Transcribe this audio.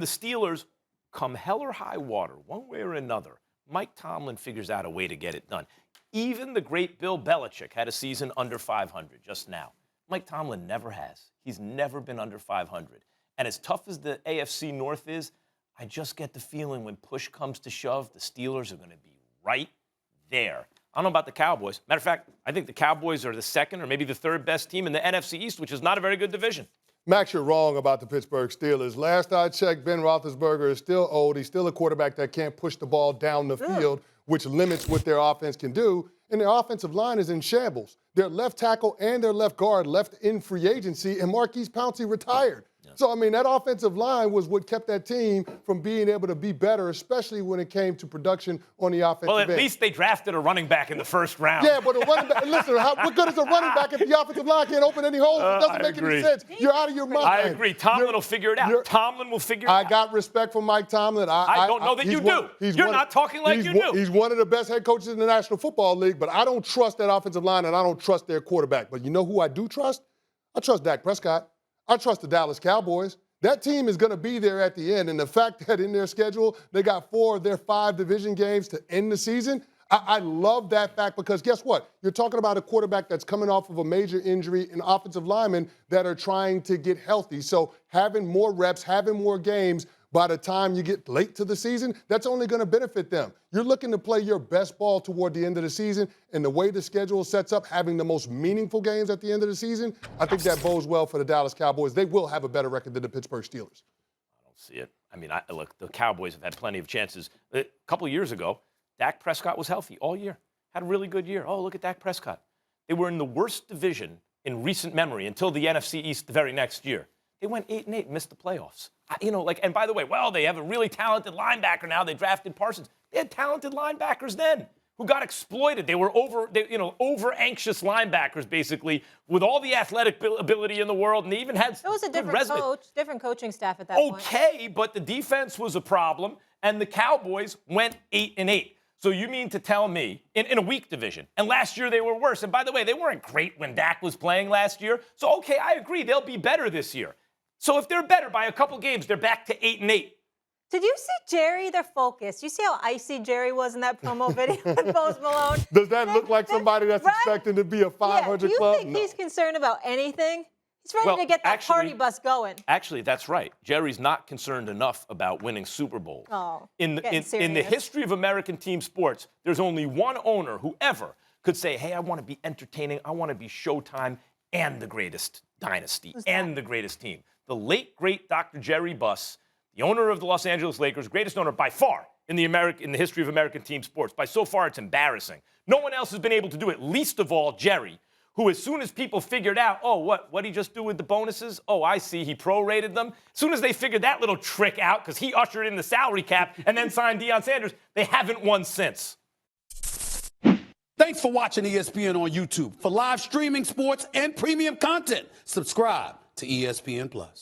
The Steelers, come hell or high water, one way or another, Mike Tomlin figures out a way to get it done. Even the great Bill Belichick had a season under 500 just now. Mike Tomlin never has. He's never been under 500. And as tough as the AFC North is, I just get the feeling when push comes to shove, the Steelers are going to be right there. I don't know about the Cowboys. Matter of fact, I think the Cowboys are the second or maybe the third best team in the NFC East, which is not a very good division. Max, you're wrong about the Pittsburgh Steelers. Last I checked, Ben Roethlisberger is still old. He's still a quarterback that can't push the ball down the field, which limits what their offense can do. And their offensive line is in shambles. Their left tackle and their left guard left in free agency, and Marquise Pouncey retired. Yeah. So, I mean, that offensive line was what kept that team from being able to be better, especially when it came to production on the offensive end. Well, at least they drafted a running back in the first round. Yeah, but a running back, listen, what good is a running back if the offensive line can't open any holes? It doesn't make any sense. You're out of your mind. I agree. Tomlin will figure it out. Tomlin will figure it out. I got respect for Mike Tomlin. I don't know that you do. You're not talking like you do. He's one of the best head coaches in the National Football League, but I don't trust that offensive line, and I don't trust their quarterback. But you know who I do trust? I trust Dak Prescott. I trust the Dallas Cowboys. That team is going to be there at the end, and the fact that in their schedule they got 4 of their 5 division games to end the season, I love that fact because guess what? You're talking about a quarterback that's coming off of a major injury and offensive linemen that are trying to get healthy. So having more reps, having more games, by the time you get late to the season, that's only going to benefit them. You're looking to play your best ball toward the end of the season, and the way the schedule sets up, having the most meaningful games at the end of the season, I think that bodes well for the Dallas Cowboys. They will have a better record than the Pittsburgh Steelers. I don't see it. I mean, look, the Cowboys have had plenty of chances. A couple of years ago, Dak Prescott was healthy all year, had a really good year. Oh, look at Dak Prescott. They were in the worst division in recent memory until the NFC East the very next year. They went 8-8 and missed the playoffs. And by the way, they have a really talented linebacker now. They drafted Parsons. They had talented linebackers then who got exploited. They were over-anxious linebackers, basically, with all the athletic ability in the world, and they even had it was a different coach, different coaching staff at that point. Okay, but the defense was a problem, and the Cowboys went 8-8. So you mean to tell me, in a weak division, and last year they were worse, and by the way, they weren't great when Dak was playing last year. So, okay, I agree, they'll be better this year. So if they're better by a couple games, they're back to 8-8. Did you see Jerry, their focus? You see how icy Jerry was in that promo video with Post Malone? Does that look like somebody that's expecting to be a 500 club? Do you think he's concerned about anything? He's ready to get that party bus going. Actually, that's right. Jerry's not concerned enough about winning Super Bowls. Oh, in the history of American team sports, there's only one owner who ever could say, hey, I want to be entertaining, I want to be Showtime, and the greatest dynasty, and the greatest team. The late, great Dr. Jerry Buss, the owner of the Los Angeles Lakers, greatest owner by far in the history of American team sports. By so far, it's embarrassing. No one else has been able to do it, least of all Jerry, who as soon as people figured out, what did he just do with the bonuses? Oh, I see, he prorated them. As soon as they figured that little trick out, because he ushered in the salary cap and then signed Deion Sanders, they haven't won since. Thanks for watching ESPN on YouTube. For live streaming sports and premium content, subscribe to ESPN+.